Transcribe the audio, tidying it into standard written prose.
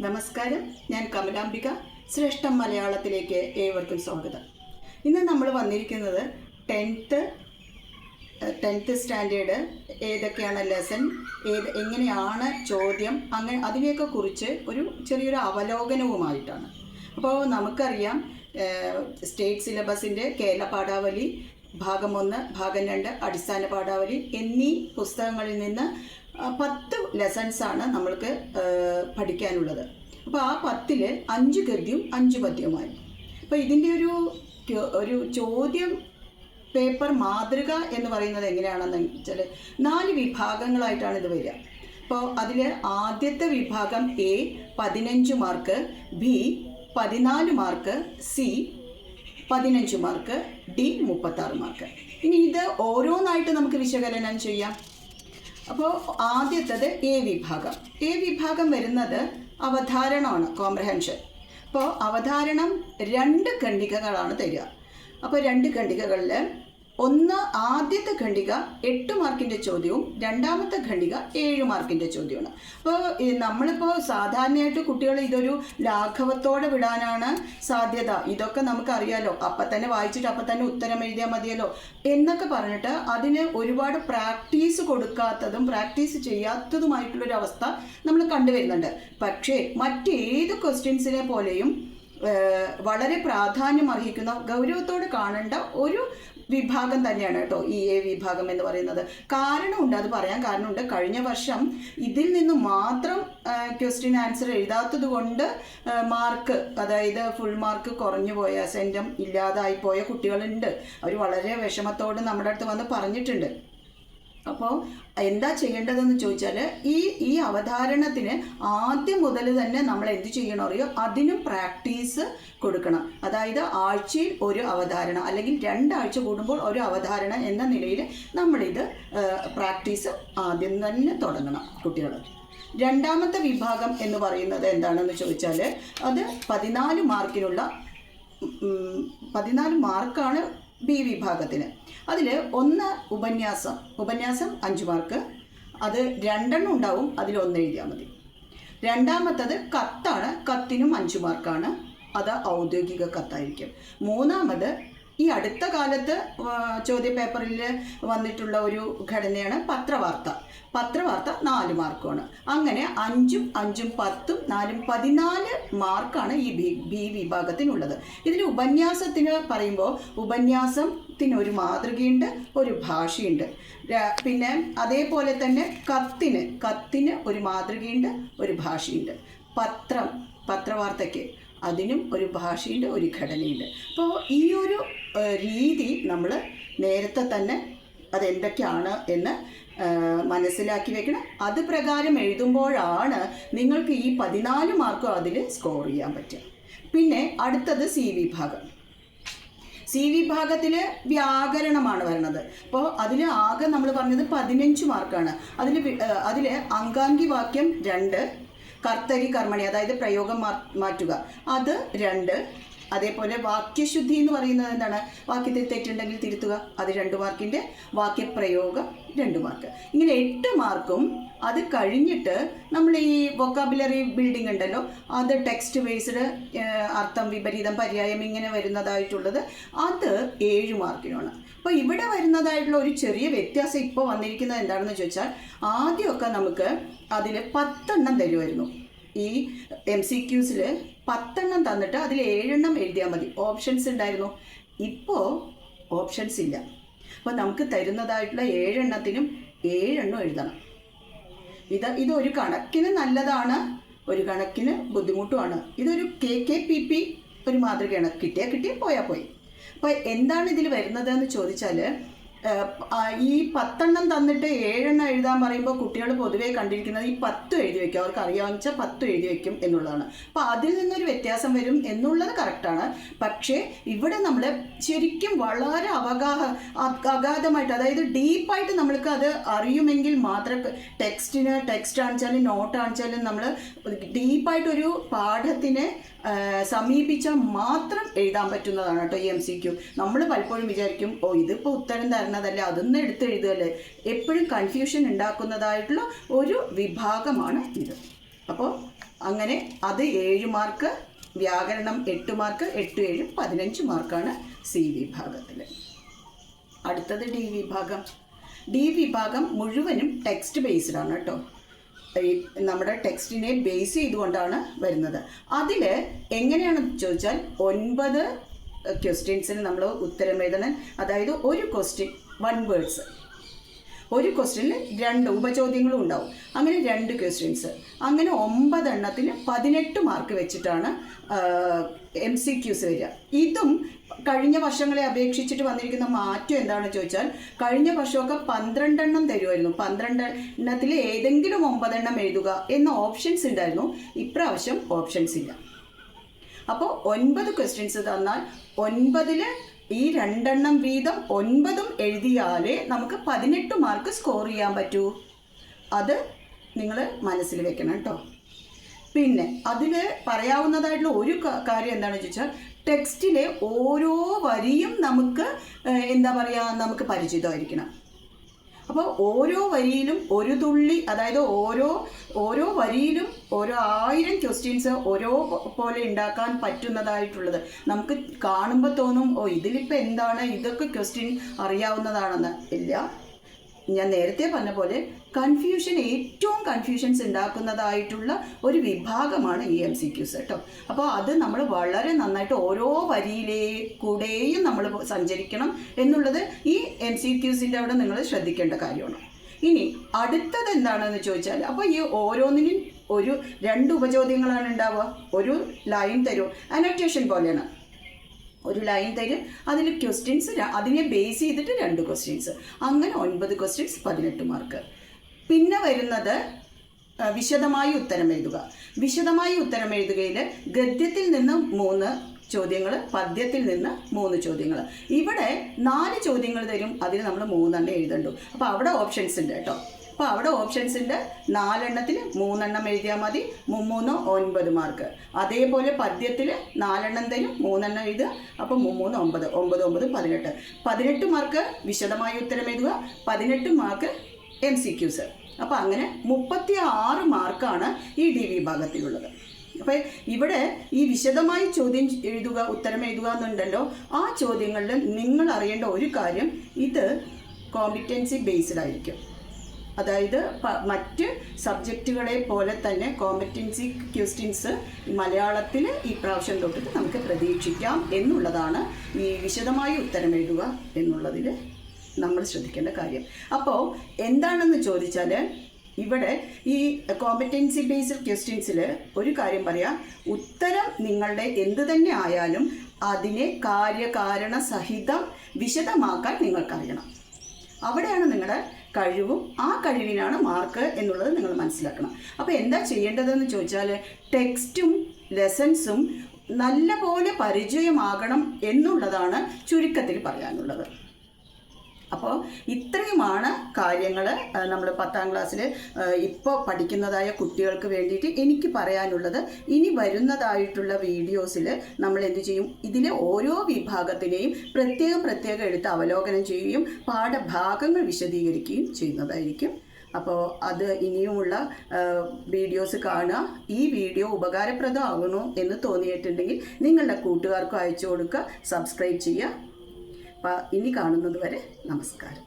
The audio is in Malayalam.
നമസ്കാരം, ഞാൻ കമലാംബിക. ശ്രേഷ്ഠം മലയാളത്തിലേക്ക് ഏവർക്കും സ്വാഗതം. ഇന്ന് നമ്മൾ വന്നിരിക്കുന്നത് 10th സ്റ്റാൻഡേർഡ് ഏതൊക്കെയാണ് ലെസൺ, എങ്ങനെയാണ് ചോദ്യം, അങ്ങനെ അതിനെയൊക്കെ കുറിച്ച് ഒരു ചെറിയൊരു അവലോകനവുമായിട്ടാണ്. അപ്പോൾ നമുക്കറിയാം, സ്റ്റേറ്റ് സിലബസിൻ്റെ കേരള പാഠാവലി ഭാഗം 1, ഭാഗം 2, അടിസ്ഥാന പാഠാവലി എന്നീ പുസ്തകങ്ങളിൽ നിന്ന് 10 ലെസൺസാണ് നമ്മൾക്ക് പഠിക്കാനുള്ളത്. അപ്പോൾ ആ 10-ൽ 5 ഗദ്യവും 5 പദ്യവുമായി. അപ്പോൾ ഇതിൻ്റെ ഒരു ചോദ്യം പേപ്പർ മാതൃക എന്ന് പറയുന്നത് എങ്ങനെയാണെന്ന് വെച്ചാൽ 4 വിഭാഗങ്ങളായിട്ടാണ് ഇത് വരിക. അപ്പോൾ അതിൽ ആദ്യത്തെ വിഭാഗം A 15 mark, B 14 mark, C 15 mark, D 36 mark. ഇനി ഇത് ഓരോന്നായിട്ട് നമുക്ക് വിശകലനം ചെയ്യാം. അപ്പോൾ ആദ്യത്തേത് എ വിഭാഗം വരുന്നത് അവധാരണമാണ്, കോംപ്രഹെൻഷൻ. അപ്പോൾ അവധാരണം 2 ഖണ്ഡികകളാണ് തരിക. അപ്പോൾ 2 ഖണ്ഡികകളിൽ ആദ്യത്തെ ഖണ്ഡിക 8 മാർക്കിൻ്റെ ചോദ്യവും രണ്ടാമത്തെ ഖണ്ഡിക 7 മാർക്കിൻ്റെ ചോദ്യമാണ്. അപ്പോൾ നമ്മളിപ്പോൾ സാധാരണയായിട്ട് കുട്ടികൾ ഇതൊരു ലാഘവത്തോടെ വിടാനാണ് സാധ്യത. ഇതൊക്കെ നമുക്കറിയാലോ, അപ്പം തന്നെ വായിച്ചിട്ട് അപ്പം തന്നെ ഉത്തരം എഴുതിയാൽ മതിയല്ലോ എന്നൊക്കെ പറഞ്ഞിട്ട് അതിന് ഒരുപാട് പ്രാക്ടീസ് കൊടുക്കാത്തതും പ്രാക്ടീസ് ചെയ്യാത്തതുമായിട്ടുള്ളൊരവസ്ഥ നമ്മൾ കണ്ടുവരുന്നുണ്ട്. പക്ഷേ മറ്റേത് ക്വസ്റ്റ്യൻസിനെ പോലെയും വളരെ പ്രാധാന്യം അർഹിക്കുന്ന, ഗൗരവത്തോടെ കാണേണ്ട ഒരു വിഭാഗം തന്നെയാണ് കേട്ടോ ഈ എ വിഭാഗം എന്ന് പറയുന്നത്. കാരണമുണ്ട്, അത് പറയാൻ കാരണമുണ്ട്. കഴിഞ്ഞ വർഷം ഇതിൽ നിന്ന് മാത്രം ക്വസ്റ്റ്യൻ ആൻസർ എഴുതാത്തത് കൊണ്ട് മാർക്ക്, അതായത് ഫുൾ മാർക്ക് കുറഞ്ഞു പോയ, സെൻറ്റം ഇല്ലാതായി പോയ കുട്ടികളുണ്ട്. അവർ വളരെ വിഷമത്തോടെ നമ്മുടെ അടുത്ത് വന്ന് പറഞ്ഞിട്ടുണ്ട്. അപ്പോൾ എന്താ ചെയ്യേണ്ടതെന്ന് ചോദിച്ചാൽ ഈ അവധാരണത്തിന് ആദ്യം മുതൽ തന്നെ നമ്മൾ എന്ത് ചെയ്യണോ അറിയോ, അതിനും പ്രാക്ടീസ് കൊടുക്കണം. അതായത് ആഴ്ചയിൽ ഒരു അവധാരണ അല്ലെങ്കിൽ 2 ആഴ്ച കൂടുമ്പോൾ ഒരു അവധാരണ എന്ന നിലയിൽ നമ്മളിത് പ്രാക്ടീസ് ആദ്യം തന്നെ തുടങ്ങണം കുട്ടികൾ. രണ്ടാമത്തെ വിഭാഗം എന്ന് പറയുന്നത് എന്താണെന്ന് ചോദിച്ചാൽ അത് 14 മാർക്കാണ് ബി വിഭാഗത്തിന്. അതിൽ 1 ഉപന്യാസം 5 മാർക്ക്, അത് 2 ഉണ്ടാവും, അതിൽ 1 എഴുതിയാൽ മതി. രണ്ടാമത്തത് കത്താണ്, കത്തിനും 5 മാർക്കാണ്, അത് ഔദ്യോഗിക കത്തായിരിക്കും. മൂന്നാമത് ഈ അടുത്ത കാലത്ത് ചോദ്യപേപ്പറിൽ വന്നിട്ടുള്ള ഒരു ഘടനയാണ് പത്രവാർത്ത 4 മാർക്കുമാണ്. അങ്ങനെ 5ഉം 5ഉം 10ഉം 4ഉം 14 മാർക്കാണ് ഈ ബി വിഭാഗത്തിനുള്ളത്. ഇതിൽ ഉപന്യാസത്തിന് പറയുമ്പോൾ ഉപന്യാസത്തിന് ഒരു മാതൃകയുണ്ട്, ഒരു ഭാഷയുണ്ട്. പിന്നെ അതേപോലെ തന്നെ കത്തിന് ഒരു മാതൃകയുണ്ട്, ഒരു ഭാഷയുണ്ട്. പത്രവാർത്തയ്ക്ക് അതിനും ഒരു ഭാഷയുണ്ട്, ഒരു ഘടനയുണ്ട്. അപ്പോൾ ഈ ഒരു രീതി നമ്മൾ നേരത്തെ തന്നെ അതെന്തൊക്കെയാണ് എന്ന് മനസ്സിലാക്കി വെക്കണം. അത് പ്രകാരം എഴുതുമ്പോഴാണ് നിങ്ങൾക്ക് ഈ 14 മാർക്കും അതിൽ സ്കോർ ചെയ്യാൻ പറ്റുക. പിന്നെ അടുത്തത് സി വിഭാഗത്തിൽ വ്യാകരണമാണ് വരുന്നത്. അപ്പോൾ അതിൽ ആകെ നമ്മൾ പറഞ്ഞത് 15 മാർക്കാണ്. അതിൽ അങ്കാംഗി വാക്യം 2, കർത്തരി കർമ്മണി അതായത് പ്രയോഗം മാറ്റുക അത് 2, അതേപോലെ വാക്യശുദ്ധി എന്ന് പറയുന്നത് എന്താണ്, വാക്യത്തിൽ തെറ്റുണ്ടെങ്കിൽ തിരുത്തുക, അത് 2 മാർക്കിൻ്റെ, വാക്യപ്രയോഗം 2 മാർക്ക്. ഇങ്ങനെ 8 മാർക്കും. അത് കഴിഞ്ഞിട്ട് നമ്മൾ ഈ വൊക്കാബുലറി ബിൽഡിംഗ് ഉണ്ടല്ലോ, അത് ടെക്സ്റ്റ് ബേസ്ഡ്, അർത്ഥം, വിപരീതം, പര്യായം ഇങ്ങനെ വരുന്നതായിട്ടുള്ളത് അത് 7 മാർക്കിനാണ്. അപ്പോൾ ഇവിടെ വരുന്നതായിട്ടുള്ള ഒരു ചെറിയ വ്യത്യാസം ഇപ്പോൾ വന്നിരിക്കുന്നത് എന്താണെന്ന് ചോദിച്ചാൽ, ആദ്യമൊക്കെ നമുക്ക് അതിൽ 10 എണ്ണം തരുമായിരുന്നു. ഈ MCQസിൽ 10 എണ്ണം തന്നിട്ട് അതിൽ 7 എണ്ണം എഴുതിയാൽ മതി, ഓപ്ഷൻസ് ഉണ്ടായിരുന്നു. ഇപ്പോൾ ഓപ്ഷൻസ് ഇല്ല. അപ്പോൾ നമുക്ക് തരുന്നതായിട്ടുള്ള 7 എണ്ണത്തിനും 7 എണ്ണം എഴുതണം. ഇതൊരു കണക്കിന് നല്ലതാണ്, ഒരു കണക്കിന് ബുദ്ധിമുട്ടുമാണ്. ഇതൊരു KKPP ഒരു മാതൃകയാണ്. കിട്ടിയാൽ പോയാൽ പോയി. അപ്പോൾ എന്താണ് ഇതിൽ വരുന്നതെന്ന് ചോദിച്ചാൽ, ഈ 10 എണ്ണം തന്നിട്ട് 7 എണ്ണം എഴുതാൻ പറയുമ്പോൾ കുട്ടികൾ പൊതുവേ കണ്ടിരിക്കുന്നത് ഈ 10 എഴുതി വയ്ക്കും, അവർക്ക് അറിയാമെന്ന് വെച്ചാൽ 10 എഴുതി വയ്ക്കും എന്നുള്ളതാണ്. അപ്പോൾ അതിൽ നിന്നൊരു വ്യത്യാസം വരും എന്നുള്ളത് കറക്റ്റാണ്. പക്ഷേ ഇവിടെ നമ്മൾ ശരിക്കും വളരെ അഗാധമായിട്ട്, അതായത് ഡീപ്പായിട്ട് നമ്മൾക്ക് അത് അറിയുമെങ്കിൽ മാത്രം ടെക്സ്റ്റ് ആണെച്ചാലും നോട്ട് ആണെച്ചാലും നമ്മൾ ഡീപ്പായിട്ടൊരു പാഠത്തിനെ സമീപിച്ചാൽ മാത്രം എഴുതാൻ പറ്റുന്നതാണ് കേട്ടോ ഈ MCQ. നമ്മൾ പലപ്പോഴും വിചാരിക്കും, ഇതിപ്പോൾ ഉത്തരം തരണതല്ലേ, അതൊന്നും എഴുതുകയല്ലേ. എപ്പോഴും കൺഫ്യൂഷൻ ഉണ്ടാക്കുന്നതായിട്ടുള്ള ഒരു വിഭാഗമാണ് ഇത്. അപ്പോൾ അങ്ങനെ അത് 7 മാർക്ക്, വ്യാകരണം 8 മാർക്ക്, 8, 7, 15 മാർക്കാണ് സി വിഭാഗത്തിൽ. അടുത്തത് ഡി വിഭാഗം. ഡി വിഭാഗം മുഴുവനും ടെക്സ്റ്റ് ബേസ്ഡ് ആണ് കേട്ടോ. നമ്മുടെ ടെക്സ്റ്റിനെ ബേസ് ചെയ്തുകൊണ്ടാണ് വരുന്നത്. അതിൽ എങ്ങനെയാണെന്ന് ചോദിച്ചാൽ 9 ക്വസ്റ്റ്യൻസിന് നമ്മൾ ഉത്തരം എഴുതണം. അതായത് ഒരു ക്വസ്റ്റ്യൻ 1 വേർഡ്സ്, ഒരു ക്വസ്റ്റ്യനിൽ 2 ഉപചോദ്യങ്ങളും ഉണ്ടാവും. അങ്ങനെ 2 ക്വസ്റ്റ്യൻസ്, അങ്ങനെ 9 എണ്ണത്തിന് 18 മാർക്ക് വെച്ചിട്ടാണ് MCQs വരിക. ഇതും കഴിഞ്ഞ വർഷങ്ങളെ അപേക്ഷിച്ചിട്ട് വന്നിരിക്കുന്ന മാറ്റം എന്താണെന്ന് ചോദിച്ചാൽ, കഴിഞ്ഞ വർഷമൊക്കെ 12 എണ്ണം തരുമായിരുന്നു. 12 എണ്ണത്തിൽ ഏതെങ്കിലും 9 എണ്ണം എഴുതുക എന്ന ഓപ്ഷൻസ് ഉണ്ടായിരുന്നു. ഇപ്രാവശ്യം ഓപ്ഷൻസ് ഇല്ല. അപ്പോൾ 9 ക്വസ്റ്റ്യൻസ് തന്നാൽ 9-ൽ ഈ 2 എണ്ണം വീതം 9ഉം എഴുതിയാലേ നമുക്ക് 18 മാർക്ക് സ്കോർ ചെയ്യാൻ പറ്റൂ. അത് നിങ്ങൾ മനസ്സിൽ വെക്കണം കേട്ടോ. പിന്നെ അതിൽ പറയാവുന്നതായിട്ടുള്ള ഒരു കാര്യം എന്താണെന്ന് ചോദിച്ചാൽ, ടെക്സ്റ്റിലെ ഓരോ വരിയും നമുക്ക് നമുക്ക് പരിചിതമായിരിക്കണം. അപ്പോൾ ഓരോ വരിയിലും ഒരു തുള്ളി, അതായത് ഓരോ വരിയിലും ഓരോ 1000 ക്വസ്റ്റ്യൻസ് ഓരോ പോലെ ഉണ്ടാക്കാൻ പറ്റുന്നതായിട്ടുള്ളത്. നമുക്ക് കാണുമ്പോൾ തോന്നും, ഇതിലിപ്പോൾ എന്താണ്, ഇതൊക്കെ ക്വസ്റ്റ്യൻ അറിയാവുന്നതാണെന്ന്. ഇല്ല, ഞാൻ നേരത്തെ പറഞ്ഞ പോലെ ഏറ്റവും കൺഫ്യൂഷൻസ് ഉണ്ടാക്കുന്നതായിട്ടുള്ള ഒരു വിഭാഗമാണ് ഈ MCQs കേട്ടോ. അപ്പോൾ അത് നമ്മൾ വളരെ നന്നായിട്ട് ഓരോ വരിയിലേക്കൂടെയും നമ്മൾ സഞ്ചരിക്കണം എന്നുള്ളത് ഈ MCQസിൻ്റെ അവിടെ നിങ്ങൾ ശ്രദ്ധിക്കേണ്ട കാര്യമാണ്. ഇനി അടുത്തത് എന്താണെന്ന് ചോദിച്ചാൽ, അപ്പോൾ ഈ ഓരോന്നിനും 2 ഉപചോദ്യങ്ങളാണ് ഉണ്ടാവുക. ഒരു ലൈൻ തരും, അനോട്ടേഷൻ പോലെയാണ്. ഒരു ലൈൻ തരും, അതിൽ ക്വസ്റ്റ്യൻസ് അതിനെ ബേസ് ചെയ്തിട്ട് 2 ക്വസ്റ്റ്യൻസ്, അങ്ങനെ 9 ക്വസ്റ്റ്യൻസ് 18 മാർക്ക്. പിന്നെ വരുന്നത് വിശദമായി ഉത്തരം എഴുതുക. വിശദമായി ഉത്തരം എഴുതുകയിൽ ഗദ്യത്തിൽ നിന്ന് 3 ചോദ്യങ്ങൾ, പദ്യത്തിൽ നിന്ന് 3 ചോദ്യങ്ങൾ. ഇവിടെ 4 ചോദ്യങ്ങൾ തരും, അതിന് നമ്മൾ 3 എണ്ണം എഴുതണ്ടു. അപ്പോൾ അവിടെ ഓപ്ഷൻസ് ഉണ്ട് കേട്ടോ. അപ്പോൾ അവിടെ ഓപ്ഷൻസിൻ്റെ 4 എണ്ണത്തിൽ 3 എണ്ണം എഴുതിയാൽ മതി. 3 9 മാർക്ക്. അതേപോലെ പദ്യത്തിൽ 4 എണ്ണം തരും, 3 എണ്ണം എഴുതുക. അപ്പോൾ 3 9, 9 9 18. 18 മാർക്ക് വിശദമായി ഉത്തരം എഴുതുക, 18 മാർക്ക് MCQs. അപ്പോൾ അങ്ങനെ 36 മാർക്കാണ് ഈ ഡി വിഭാഗത്തിലുള്ളത്. അപ്പോൾ ഇവിടെ ഈ വിശദമായി ചോദ്യം എഴുതുക, ഉത്തരം എഴുതുക എന്നുണ്ടല്ലോ, ആ ചോദ്യങ്ങളിൽ നിങ്ങൾ അറിയേണ്ട ഒരു കാര്യം, ഇത് കോമ്പിറ്റൻസി ബേസ്ഡ് ആയിരിക്കും. അതായത് മറ്റ് സബ്ജക്റ്റുകളെ പോലെ തന്നെ കോമ്പറ്റൻസി ക്വസ്റ്റ്യൻസ് മലയാളത്തിൽ ഈ പ്രാവശ്യം തൊട്ടിട്ട് നമുക്ക് പ്രതീക്ഷിക്കാം എന്നുള്ളതാണ് ഈ വിശദമായി ഉത്തരം എഴുതുക എന്നുള്ളതിൽ നമ്മൾ ശ്രദ്ധിക്കേണ്ട കാര്യം. അപ്പോൾ എന്താണെന്ന് ചോദിച്ചാൽ, ഇവിടെ ഈ കോമ്പറ്റൻസി ബേസ്ഡ് ക്വസ്റ്റ്യൻസിൽ ഒരു കാര്യം പറയാം, ഉത്തരം നിങ്ങളുടെ എന്ത് തന്നെ ആയാലും അതിനെ കാര്യകാരണ സഹിതം വിശദമാക്കാൻ നിങ്ങൾക്കറിയണം. അവിടെയാണ് നിങ്ങളുടെ കഴിവും ആ കഴിവിനാണ് മാർക്ക് എന്നുള്ളത് നിങ്ങൾ മനസ്സിലാക്കണം. അപ്പോൾ എന്താ ചെയ്യേണ്ടതെന്ന് ചോദിച്ചാൽ, ടെക്സ്റ്റും ലെസൺസും നല്ലപോലെ പരിചയമാകണം എന്നുള്ളതാണ് ചുരുക്കത്തിൽ പറയാനുള്ളത്. അപ്പോൾ ഇത്രയുമാണ് കാര്യങ്ങൾ നമ്മൾ 10ാം ക്ലാസ്സിൽ ഇപ്പോൾ പഠിക്കുന്നതായ കുട്ടികൾക്ക് വേണ്ടിയിട്ട് എനിക്ക് പറയാനുള്ളത്. ഇനി വരുന്നതായിട്ടുള്ള വീഡിയോസിൽ നമ്മൾ എന്ത് ചെയ്യും, ഇതിലെ ഓരോ വിഭാഗത്തിനെയും പ്രത്യേകം എടുത്ത് അവലോകനം ചെയ്യുകയും പാഠഭാഗങ്ങൾ വിശദീകരിക്കുകയും ചെയ്യുന്നതായിരിക്കും. അപ്പോൾ അത് ഇനിയുമുള്ള വീഡിയോസ് കാണുക. ഈ വീഡിയോ ഉപകാരപ്രദമാകുന്നു എന്ന് തോന്നിയിട്ടുണ്ടെങ്കിൽ നിങ്ങളുടെ കൂട്ടുകാർക്കും അയച്ചു കൊടുക്കുക, സബ്സ്ക്രൈബ് ചെയ്യുക. ഇനി കാണുന്നത് വരെ നമസ്കാരം.